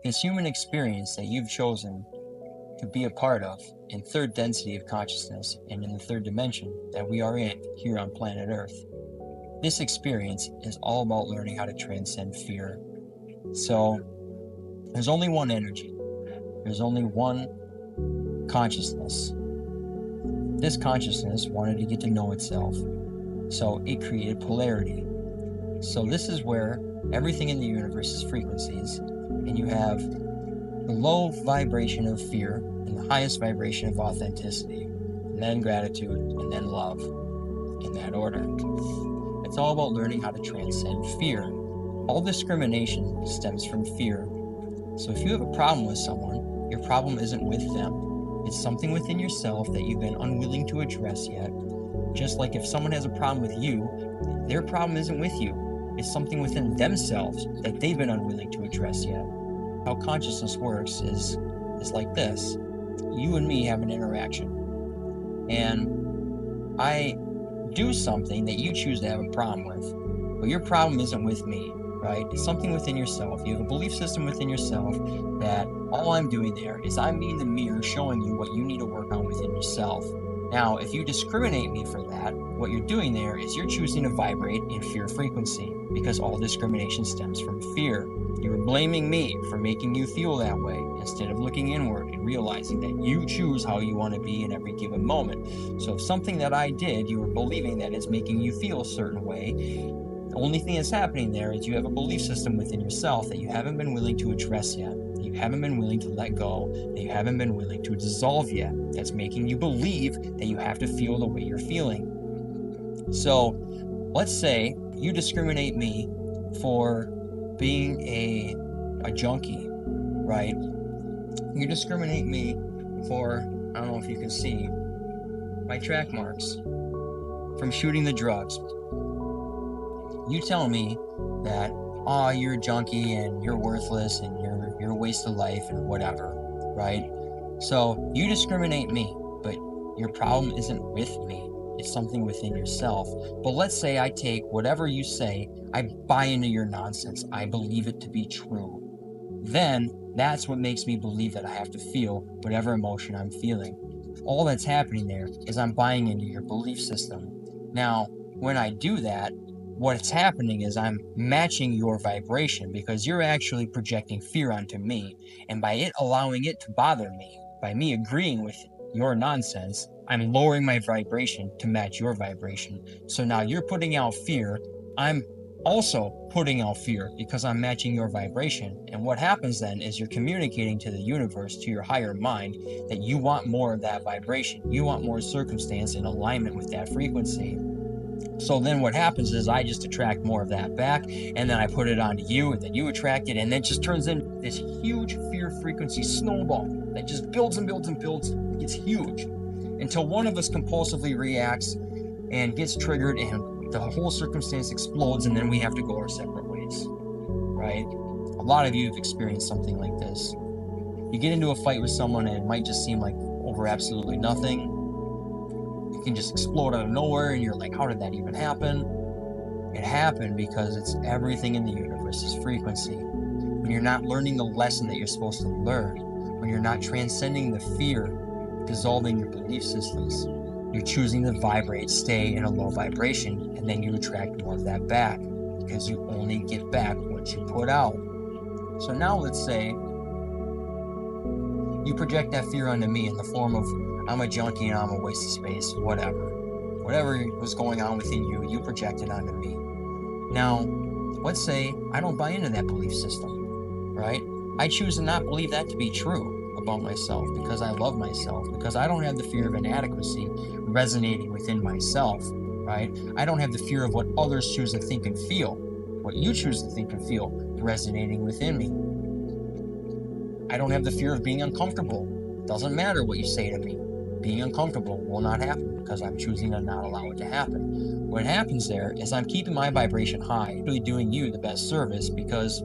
This human experience that you've chosen to be a part of in third density of consciousness and in the third dimension that we are in here on planet Earth. This experience is all about learning how to transcend fear. So there's only one energy. There's only one consciousness. This consciousness wanted to get to know itself. So it created polarity. So this is where everything in the universe is frequencies, and you have the low vibration of fear and the highest vibration of authenticity, and then gratitude, and then love, in that order. It's all about learning how to transcend fear. All discrimination stems from fear. So if you have a problem with someone, your problem isn't with them. It's something within yourself that you've been unwilling to address yet. Just like if someone has a problem with you, their problem isn't with you. It's something within themselves that they've been unwilling to address yet. How consciousness works is like this. You and me have an interaction, and I do something that you choose to have a problem with, but your problem isn't with me, right? It's something within yourself. You have a belief system within yourself that all I'm doing there is I'm being the mirror showing you what you need to work on within yourself. Now, if you discriminate me for that, what you're doing there is you're choosing to vibrate in fear frequency, because all discrimination stems from fear. You're blaming me for making you feel that way instead of looking inward and realizing that you choose how you want to be in every given moment. So if something that I did, you were believing that it's making you feel a certain way, the only thing that's happening there is you have a belief system within yourself that you haven't been willing to address yet. You haven't been willing to let go, that you haven't been willing to dissolve yet. That's making you believe that you have to feel the way you're feeling. So let's say you discriminate me for being a junkie, right? You discriminate me for, I don't know if you can see, my track marks from shooting the drugs. You tell me that, oh, you're a junkie and you're worthless and you're a waste of life and whatever, right? So you discriminate me, but your problem isn't with me. It's something within yourself. But let's say I take whatever you say, I buy into your nonsense. I believe it to be true. Then that's what makes me believe that I have to feel whatever emotion I'm feeling. All that's happening there is I'm buying into your belief system. Now, when I do that, what's happening is I'm matching your vibration, because you're actually projecting fear onto me. And by it allowing it to bother me, by me agreeing with your nonsense, I'm lowering my vibration to match your vibration. So now you're putting out fear. I'm also putting out fear because I'm matching your vibration. And what happens then is you're communicating to the universe, to your higher mind, that you want more of that vibration. You want more circumstance in alignment with that frequency. So then what happens is I just attract more of that back, and then I put it onto you, and then you attract it, and then it just turns into this huge fear frequency snowball that just builds and builds and builds. It's huge until one of us compulsively reacts and gets triggered, and the whole circumstance explodes, and then we have to go our separate ways, right? A lot of you have experienced something like this. You get into a fight with someone, and it might just seem like over absolutely nothing. It can just explode out of nowhere, and you're like, how did that even happen? It happened because it's everything in the universe is frequency. When you're not learning the lesson that you're supposed to learn, when you're not transcending the fear, dissolving your belief systems, you're choosing to vibrate, stay in a low vibration, and then you attract more of that back, because you only get back what you put out. So now let's say you project that fear onto me in the form of, I'm a junkie and I'm a waste of space, whatever. Whatever was going on within you, you projected onto me. Now, let's say I don't buy into that belief system, right? I choose to not believe that to be true about myself, because I love myself, because I don't have the fear of inadequacy resonating within myself, right? I don't have the fear of what others choose to think and feel, what you choose to think and feel, resonating within me. I don't have the fear of being uncomfortable. Doesn't matter what you say to me. Being uncomfortable will not happen because I'm choosing to not allow it to happen. What happens there is I'm keeping my vibration high, really doing you the best service, because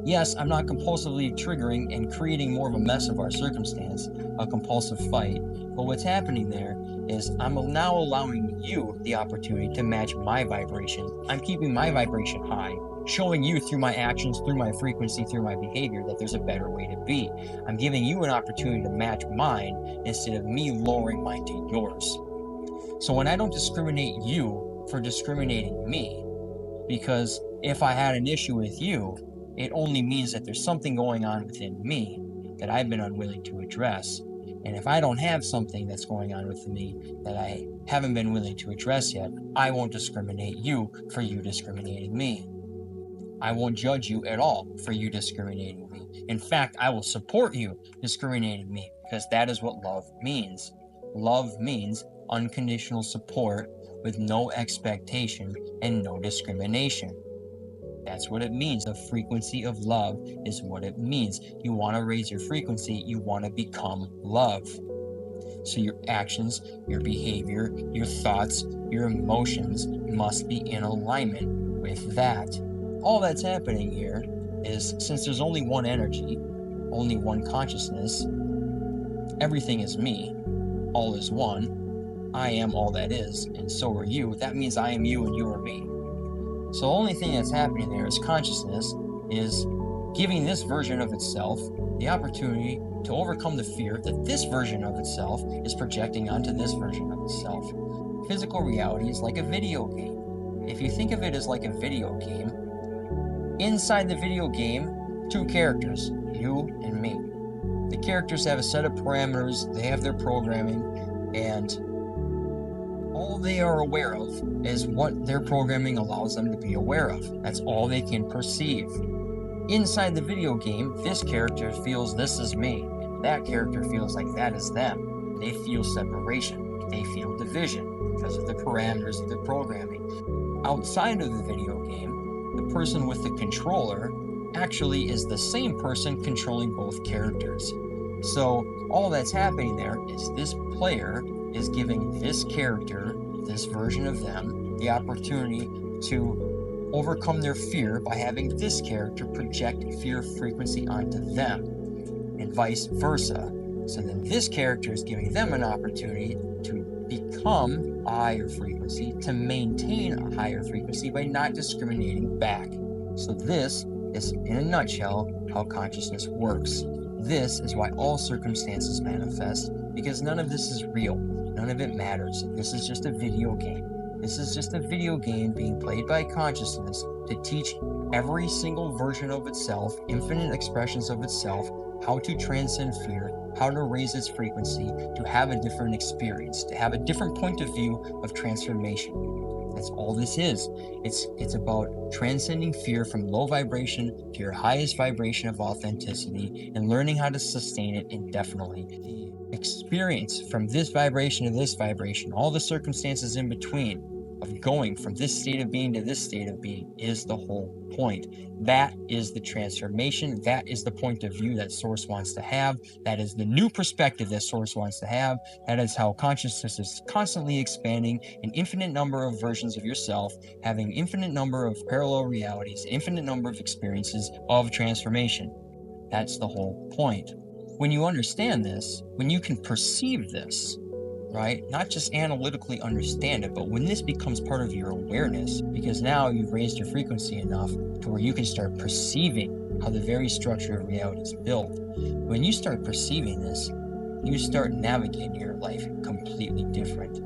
Yes, I'm not compulsively triggering and creating more of a mess of our circumstance, a compulsive fight, but what's happening there is I'm now allowing you the opportunity to match my vibration. I'm keeping my vibration high, showing you through my actions, through my frequency, through my behavior that there's a better way to be. I'm giving you an opportunity to match mine instead of me lowering mine to yours. So when I don't discriminate you for discriminating me, because if I had an issue with you, it only means that there's something going on within me that I've been unwilling to address. And if I don't have something that's going on with me that I haven't been willing to address yet, I won't discriminate you for you discriminating me. I won't judge you at all for you discriminating me. In fact, I will support you discriminating me because that is what love means. Love means unconditional support with no expectation and no discrimination. That's what it means. The frequency of love is what it means. You want to raise your frequency, you want to become love. So your actions, your behavior, your thoughts, your emotions must be in alignment with that. All that's happening here is, since there's only one energy, only one consciousness, everything is me, all is one, I am all that is, and so are you. That means I am you and you are me. So the only thing that's happening there is consciousness is giving this version of itself the opportunity to overcome the fear that this version of itself is projecting onto this version of itself. Physical reality is like a video game. If you think of it as like a video game, inside the video game, two characters, you and me. The characters have a set of parameters, they have their programming, and all they are aware of is what their programming allows them to be aware of. That's all they can perceive. Inside the video game, this character feels this is me. That character feels like that is them. They feel separation. They feel division because of the parameters of the programming. Outside of the video game, the person with the controller actually is the same person controlling both characters. So all that's happening there is this player is giving this character, this version of them, the opportunity to overcome their fear by having this character project fear frequency onto them, and vice versa. So then this character is giving them an opportunity to become a higher frequency, to maintain a higher frequency by not discriminating back. So this is, in a nutshell, how consciousness works. This is why all circumstances manifest, because none of this is real. None of it matters. This is just a video game. This is just a video game being played by consciousness to teach every single version of itself, infinite expressions of itself, how to transcend fear, how to raise its frequency, to have a different experience, to have a different point of view of transformation. That's all this is. It's about transcending fear from low vibration to your highest vibration of authenticity and learning how to sustain it indefinitely. The experience from this vibration to this vibration, all the circumstances in between of going from this state of being to this state of being is the whole point. That is the transformation. That is the point of view that Source wants to have. That is the new perspective that Source wants to have. That is how consciousness is constantly expanding, an infinite number of versions of yourself, having infinite number of parallel realities, infinite number of experiences of transformation. That's the whole point. When you understand this, when you can perceive this, right? Not just analytically understand it, but when this becomes part of your awareness, because now you've raised your frequency enough to where you can start perceiving how the very structure of reality is built. When you start perceiving this, you start navigating your life completely different.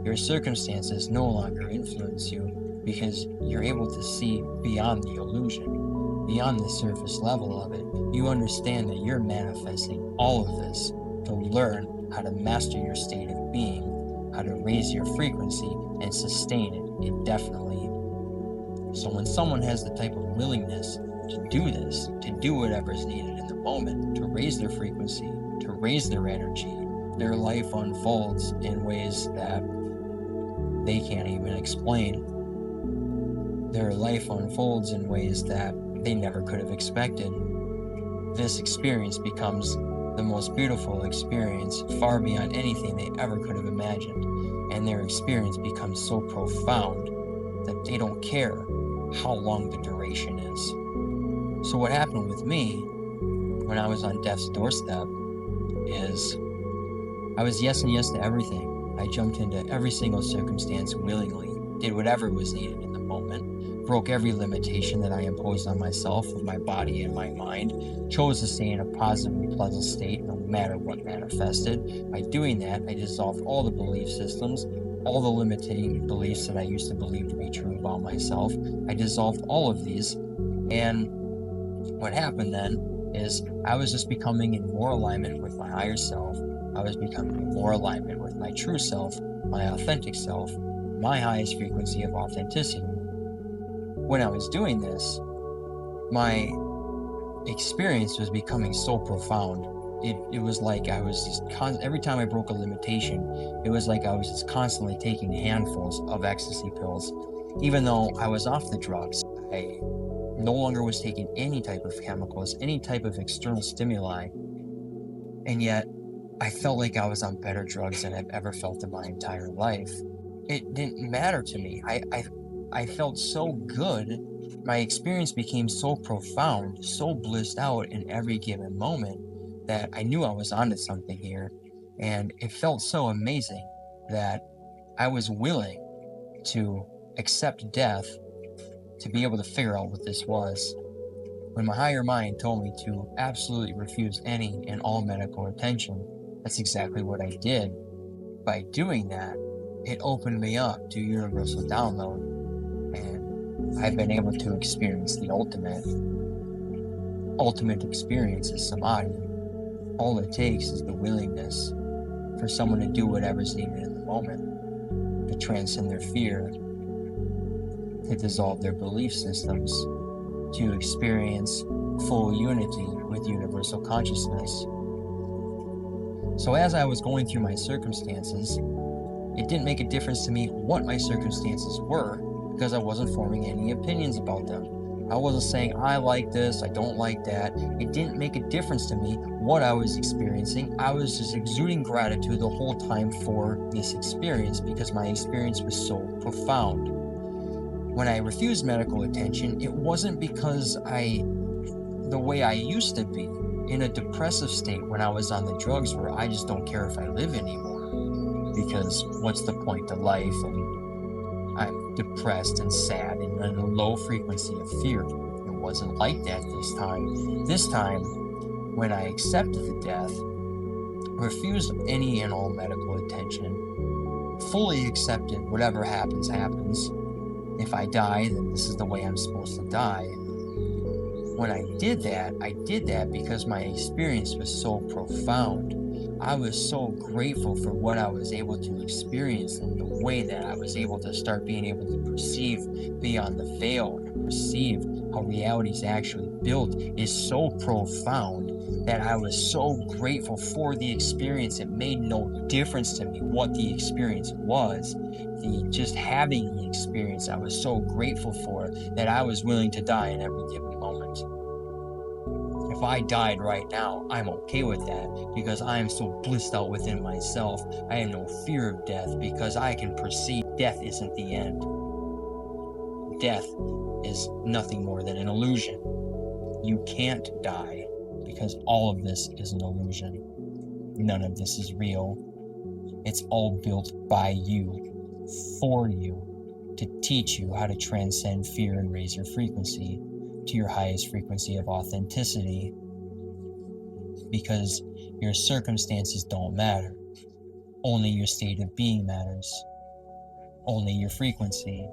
Your circumstances no longer influence you because you're able to see beyond the illusion, beyond the surface level of it. You understand that you're manifesting all of this to learn how to master your state of being, how to raise your frequency and sustain it indefinitely. So when someone has the type of willingness to do this, to do whatever is needed in the moment, to raise their frequency, to raise their energy, their life unfolds in ways that they can't even explain. Their life unfolds in ways that they never could have expected. This experience becomes the most beautiful experience, far beyond anything they ever could have imagined. And their experience becomes so profound that they don't care how long the duration is. So what happened with me when I was on death's doorstep is I was yes and yes to everything. I jumped into every single circumstance willingly, did whatever was needed in the moment, broke every limitation that I imposed on myself with my body and my mind, chose to stay in a positive and pleasant state no matter what manifested. By doing that, I dissolved all the belief systems, all the limiting beliefs that I used to believe to be true about myself. I dissolved all of these, and what happened then is I was just becoming in more alignment with my higher self. I was becoming in more alignment with my true self, my authentic self, my highest frequency of authenticity. When I was doing this, my experience was becoming so profound. It was like I was just every time I broke a limitation, it was like I was just constantly taking handfuls of ecstasy pills. Even though I was off the drugs, I no longer was taking any type of chemicals, any type of external stimuli, and yet I felt like I was on better drugs than I've ever felt in my entire life. It didn't matter to me. I felt so good. My experience became so profound, so blissed out in every given moment that I knew I was onto something here. And it felt so amazing that I was willing to accept death to be able to figure out what this was. When my higher mind told me to absolutely refuse any and all medical attention, that's exactly what I did. By doing that, it opened me up to universal download, and I've been able to experience the ultimate. Ultimate experience is samadhi. All it takes is the willingness for someone to do whatever's needed in the moment, to transcend their fear, to dissolve their belief systems, to experience full unity with universal consciousness. So as I was going through my circumstances, it didn't make a difference to me what my circumstances were because I wasn't forming any opinions about them. I wasn't saying I like this, I don't like that. It didn't make a difference to me what I was experiencing. I was just exuding gratitude the whole time for this experience because my experience was so profound. When I refused medical attention, it wasn't because the way I used to be in a depressive state when I was on the drugs where I just don't care if I live anymore because what's the point to life, and I'm depressed and sad and in a low frequency of fear. It wasn't like that this time. This time, when I accepted the death, refused any and all medical attention, fully accepted whatever happens, happens. If I die, then this is the way I'm supposed to die. When I did that because my experience was so profound. I was so grateful for what I was able to experience and the way that I was able to start being able to perceive beyond the veil and perceive how reality is actually built is so profound that I was so grateful for the experience. It made no difference to me what the experience was. Just having the experience I was so grateful for that I was willing to die in every given moment. If I died right now, I'm okay with that because I am so blissed out within myself. I have no fear of death because I can perceive death isn't the end. Death is nothing more than an illusion. You can't die because all of this is an illusion. None of this is real. It's all built by you, for you, to teach you how to transcend fear and raise your frequency to your highest frequency of authenticity. Because your circumstances don't matter. Only your state of being matters. Only your frequency.